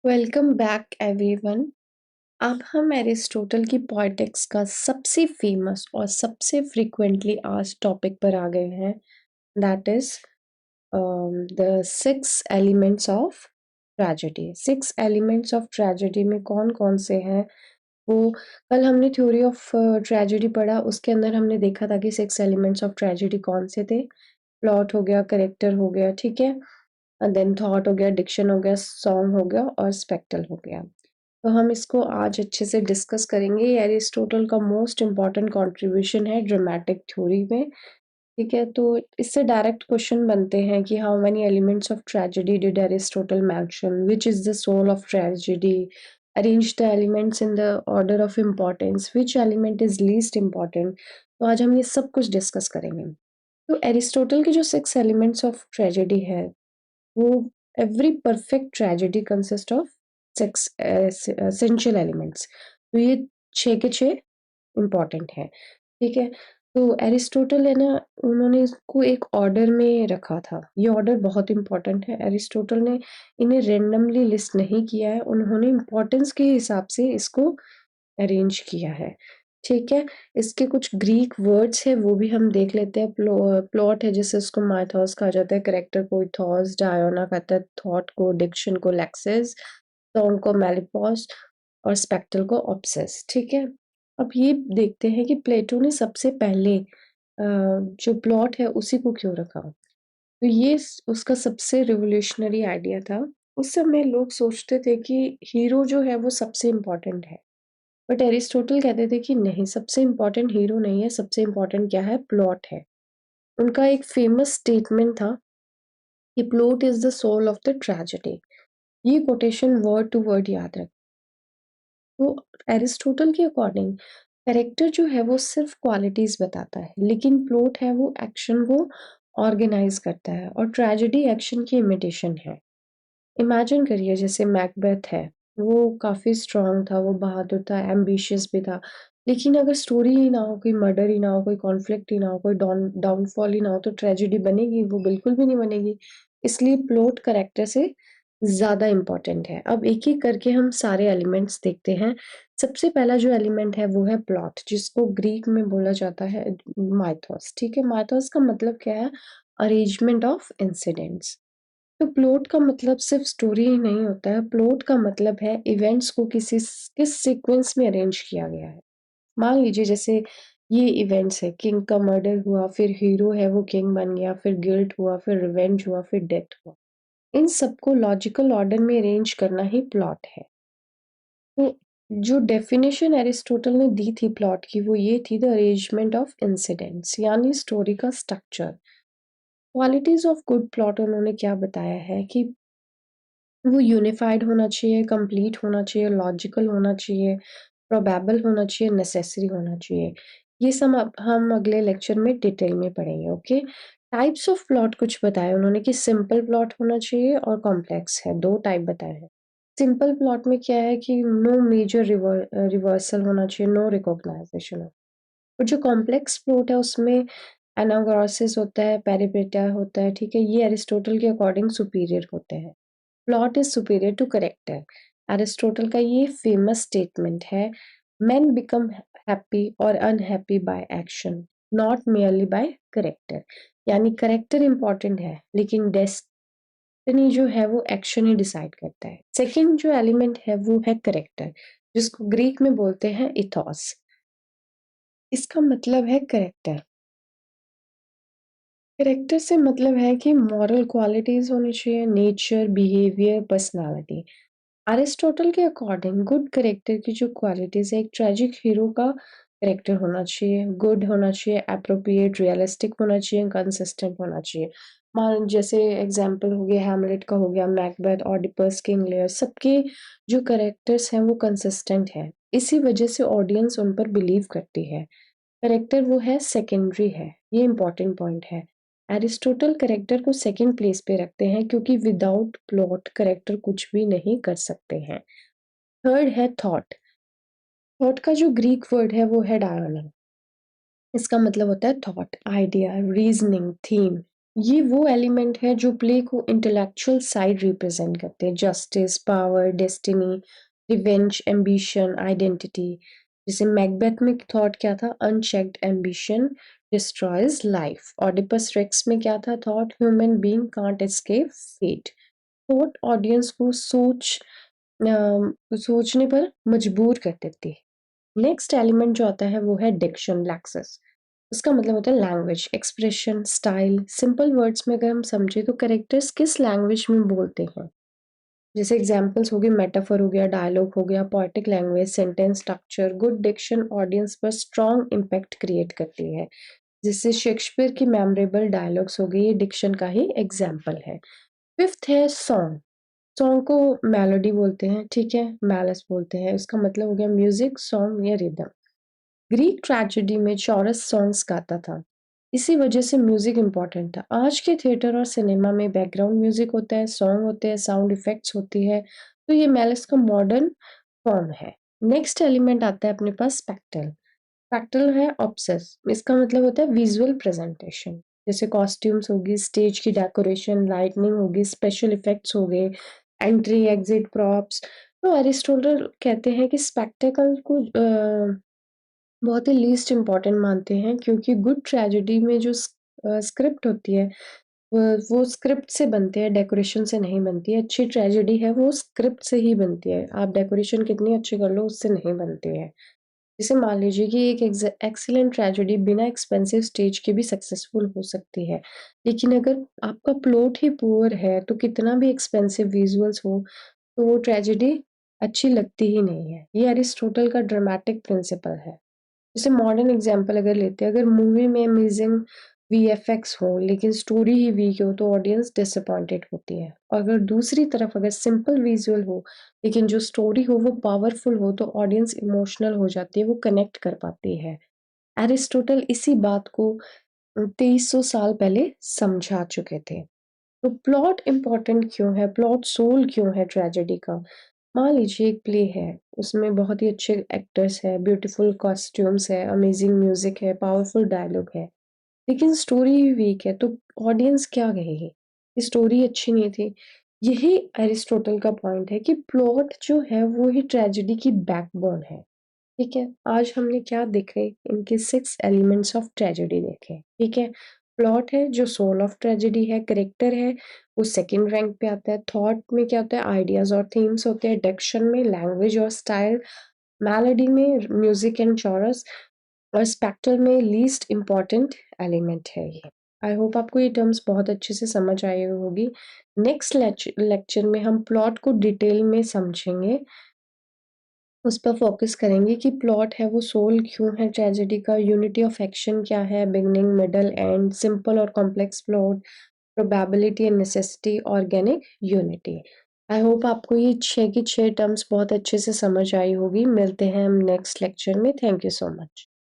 Welcome back everyone. अब हम Aristotle की पोएटिक्स का सबसे फेमस और सबसे फ्रीक्वेंटली आस्क्ड टॉपिक पर आ गए हैं। That is the six elements of tragedy. Six elements of tragedy में कौन कौन से हैं वो कल हमने थ्योरी ऑफ ट्रेजेडी पढ़ा, उसके अंदर हमने देखा था कि सिक्स एलिमेंट्स ऑफ ट्रेजेडी कौन से थे। प्लॉट हो गया, करेक्टर हो गया, ठीक है, एंड देन थॉट हो गया, डिक्शन हो गया, सॉन्ग हो गया और स्पेक्टल हो गया। तो हम इसको आज अच्छे से डिस्कस करेंगे। ये एरिस्टोटल का मोस्ट इम्पॉर्टेंट कंट्रीब्यूशन है ड्रामेटिक थ्योरी में, ठीक है। तो इससे डायरेक्ट क्वेश्चन बनते हैं कि how many elements of tragedy did Aristotle mention, which is the soul of tragedy, arrange the elements in the order of importance, which element is least important. तो आज हम ये सब कुछ डिस्कस करेंगे। तो एरिस्टोटल के जो सिक्स एलिमेंट्स ऑफ ट्रेजेडी है वो every perfect tragedy consist of six essential elements. तो ये छः के छः इम्पॉर्टेंट है, ठीक है। तो एरिस्टोटल है ना, उन्होंने इसको एक ऑर्डर में रखा था। ये ऑर्डर बहुत इम्पॉर्टेंट है। एरिस्टोटल ने इन्हें रेंडमली लिस्ट नहीं किया है, उन्होंने इम्पोर्टेंस के हिसाब से इसको अरेंज किया है, ठीक है। इसके कुछ ग्रीक वर्ड्स है वो भी हम देख लेते हैं। प्लॉट है जिससे उसको माइथॉस कहा जाता है, करेक्टर को इथॉस, डायोना कहता है थॉट को, डिक्शन को लेक्सिस, सॉन्ग को मेलिपोस और स्पेक्टल को ऑब्सेस, ठीक है। अब ये देखते हैं कि प्लेटो ने सबसे पहले जो प्लॉट है उसी को क्यों रखा। तो ये उसका सबसे रिवोल्यूशनरी आइडिया था। उस समय लोग सोचते थे कि हीरो जो है वो सबसे इम्पोर्टेंट है, बट एरिस्टोटल कहते थे कि नहीं, सबसे इम्पोर्टेंट हीरो नहीं है, सबसे इम्पोर्टेंट क्या है, प्लॉट है। उनका एक फेमस स्टेटमेंट था कि plot is the soul of the tragedy. ये कोटेशन वर्ड टू वर्ड याद रख। तो एरिस्टोटल के अकॉर्डिंग कैरेक्टर जो है वो सिर्फ क्वालिटीज बताता है, लेकिन प्लॉट है वो एक्शन को ऑर्गेनाइज करता है, और ट्रेजेडी एक्शन की इमिटेशन है। इमेजिन करिए जैसे मैकबेथ है, वो काफ़ी स्ट्रॉन्ग था, वो बहादुर था, एम्बिशियस भी था, लेकिन अगर स्टोरी ही ना हो, कोई मर्डर ही ना हो, कोई कॉन्फ्लिक्ट ही ना हो, कोई डाउनफॉल ही ना हो, तो ट्रेजेडी बनेगी? वो बिल्कुल भी नहीं बनेगी। इसलिए प्लॉट कैरेक्टर से ज़्यादा इम्पोर्टेंट है। अब एक-एक करके हम सारे एलिमेंट्स देखते हैं। सबसे पहला जो एलिमेंट है वो है प्लॉट, जिसको ग्रीक में बोला जाता है माइथोस, ठीक है। माइथोस का मतलब क्या है? Arrangement of incidents. तो प्लॉट का मतलब सिर्फ स्टोरी ही नहीं होता है, प्लॉट का मतलब है इवेंट्स को किस सीक्वेंस में अरेंज किया गया है। मान लीजिए जैसे ये इवेंट्स है, किंग का मर्डर हुआ, फिर हीरो है वो किंग बन गया, फिर गिल्ट हुआ, फिर रिवेंज हुआ, फिर डेथ हुआ। इन सबको लॉजिकल ऑर्डर में अरेंज करना ही प्लॉट है। तो जो डेफिनेशन एरिस्टोटल ने दी थी प्लॉट की वो ये थी, द अरेंजमेंट ऑफ इंसिडेंट्स, यानी स्टोरी का structure. Qualities of good plot उन्होंने क्या बताया है कि वो यूनिफाइड होना चाहिए, कंप्लीट होना चाहिए, लॉजिकल होना चाहिए, प्रोबेबल होना चाहिए, नेसेसरी होना चाहिए। ये सब अब हम अगले लेक्चर में डिटेल में पढ़ेंगे, ओके। टाइप्स ऑफ प्लॉट कुछ बताए उन्होंने कि सिंपल प्लॉट होना चाहिए और कॉम्प्लेक्स है, दो टाइप बताए हैं। सिंपल प्लॉट में क्या है कि नो मेजर रिवर्सल होना चाहिए, नो रिकॉग्नाइजेशन। और जो कॉम्प्लेक्स प्लॉट है उसमें एनाग्नोसिस होता है, पेरिपेटा होता है, ठीक है। ये एरिस्टोटल के अकॉर्डिंग सुपीरियर होते हैं। Plot is superior to character. Aristotle का ये फेमस स्टेटमेंट है, men become happy और unhappy by action, not merely by character. यानी करेक्टर इंपॉर्टेंट है, लेकिन डेस्टिनी जो है वो एक्शन ही डिसाइड करता है। सेकंड जो एलिमेंट है वो है करेक्टर, जिसको ग्रीक में बोलते हैं इथॉस। इसका मतलब है करेक्टर। करेक्टर से मतलब है कि मॉरल क्वालिटीज होनी चाहिए, नेचर, बिहेवियर, पर्सनालिटी। अरिस्टोटल के अकॉर्डिंग गुड करेक्टर की जो क्वालिटीज है, एक ट्रेजिक हीरो का करेक्टर होना चाहिए, गुड होना चाहिए, अप्रोप्रिएट, रियलिस्टिक होना चाहिए, कंसिस्टेंट होना चाहिए। मान जैसे एग्जाम्पल हो गया हैमलेट का, हो गया मैकबेथ, ऑडिपस, किंग लियर, सबके जो करेक्टर्स हैं वो कंसिस्टेंट है। इसी वजह से ऑडियंस उन पर बिलीव करती है। करेक्टर वो है सेकेंडरी है, ये इंपॉर्टेंट पॉइंट है। एरिस्टोटल करेक्टर को सेकंड प्लेस पे रखते हैं क्योंकि विदाउट प्लॉट करेक्टर कुछ भी नहीं कर सकते हैं। थर्ड है थॉट। थॉट का जो ग्रीक वर्ड है वो है डायोना। इसका मतलब होता है थॉट, आइडिया, रीजनिंग, थीम। ये वो एलिमेंट है जो प्ले को इंटेलेक्चुअल साइड रिप्रेजेंट करते हैं, justice, power, destiny, revenge, ambition, identity. जैसे मैकबेथ में थॉट क्या था? Unchecked ambition destroys life. Oedipus Rex में क्या था thought? Human being can't escape fate. Thought audience को सोचने पर मजबूर कर देती है। नेक्स्ट एलिमेंट जो आता है वो है डिक्शन, लैक्सिस। उसका मतलब होता है language, expression, style. Simple words में अगर हम समझे तो कैरेक्टर्स किस लैंग्वेज में बोलते हैं। जैसे एग्जांपल्स हो गए, मेटाफर हो गया, डायलॉग हो गया, poetic language, sentence structure. Good diction audience पर स्ट्रॉन्ग इम्पैक्ट क्रिएट करती है। जिससे शेक्सपियर की मेमोरेबल डायलॉग्स हो गई, ये डिक्शन का ही एग्जाम्पल है। फिफ्थ है सॉन्ग। सॉन्ग को मेलोडी बोलते हैं, ठीक है, मैलस बोलते हैं। उसका मतलब हो गया म्यूजिक, सॉन्ग या रिदम। ग्रीक ट्रेजेडी में चॉरस सॉन्ग्स गाता था, इसी वजह से म्यूजिक इंपॉर्टेंट था। आज के थिएटर और सिनेमा में बैकग्राउंड म्यूजिक होता है, सॉन्ग होते हैं, साउंड इफेक्ट्स होती है। तो ये मैलस का मॉडर्न फॉर्म है। नेक्स्ट एलिमेंट आता है अपने पास स्पेक्ट्रल। स्पेक्ट्रल है ऑब्सेस, इसका मतलब होता है विजुअल प्रेजेंटेशन। जैसे कॉस्ट्यूम्स होगी, स्टेज की डेकोरेशन, लाइटनिंग होगी, स्पेशल इफेक्ट्स हो गए, एंट्री एग्जिट प्रॉप्स। तो एरिस्टोटल कहते हैं कि स्पेक्टेकल को बहुत ही लीस्ट इम्पॉर्टेंट मानते हैं, क्योंकि गुड ट्रेजेडी में जो स्क्रिप्ट होती है वो स्क्रिप्ट से बनते हैं, डेकोरेशन से नहीं बनती है। अच्छी ट्रेजेडी है वो स्क्रिप्ट से ही बनती है, आप डेकोरेशन कितनी अच्छी कर लो उससे नहीं बनती है। जैसे मान लीजिए कि एक एक्सीलेंट ट्रेजेडी बिना एक्सपेंसिव स्टेज के भी सक्सेसफुल हो सकती है, लेकिन अगर आपका प्लॉट ही पुअर है तो कितना भी एक्सपेंसिव विजुअल्स हो तो वो ट्रेजेडी अच्छी लगती ही नहीं है। ये अरिस्टोटल का ड्रामेटिक प्रिंसिपल है। जैसे मॉडर्न एग्जांपल अगर लेते हैं, अगर मूवी में अमेजिंग वीएफएक्स हो लेकिन स्टोरी ही वीक हो तो ऑडियंस डिसअपॉइंटेड होती है। और अगर दूसरी तरफ अगर सिंपल विजुअल हो लेकिन जो स्टोरी हो वो पावरफुल हो तो ऑडियंस इमोशनल हो जाती है, वो कनेक्ट कर पाती है। एरिस्टोटल इसी बात को 2300 साल पहले समझा चुके थे। तो प्लॉट इम्पोर्टेंट क्यों है, प्लॉट सोल क्यों है ट्रेजेडी का? मान लीजिए एक प्ले है, उसमें बहुत ही अच्छे एक्टर्स हैं, ब्यूटीफुल कॉस्ट्यूम्स है, अमेजिंग म्यूजिक है, पावरफुल डायलॉग है, लेकिन स्टोरी ही वीक है तो ऑडियंस क्या कहेगी कि स्टोरी अच्छी नहीं थी। यही एरिस्टोटल का पॉइंट है कि प्लॉट जो है वो ही ट्रेजेडी की बैकबोन है। ठीक है, आज हमने क्या देखे, इनके 6 एलिमेंट्स ऑफ ट्रेजेडी देखे। ठीक है, प्लॉट है जो सोल ऑफ ट्रेजेडी है, करेक्टर है वो सेकंड रैंक पे आता है, थॉट में क्या होता है, आइडियाज और थीम्स होते हैं, डिक्शन में लैंग्वेज और स्टाइल, मेलोडी में म्यूजिक एंड चॉरस, और स्पेक्ट्रल में लीस्ट इम्पॉर्टेंट एलिमेंट है ये। आई होप आपको ये टर्म्स बहुत अच्छे से समझ आई होगी। नेक्स्ट लेक्चर में हम प्लॉट को डिटेल में समझेंगे, उस पर फोकस करेंगे कि प्लॉट है वो सोल क्यों है ट्रेजेडी का, यूनिटी ऑफ एक्शन क्या है, बिगनिंग मिडल एंड, सिंपल और complex plot, probability and necessity, organic, unity. I hope आपको ये 6 की 6 टर्म्स बहुत अच्छे से समझ आई होगी। मिलते हैं हम नेक्स्ट लेक्चर में। Thank you so much.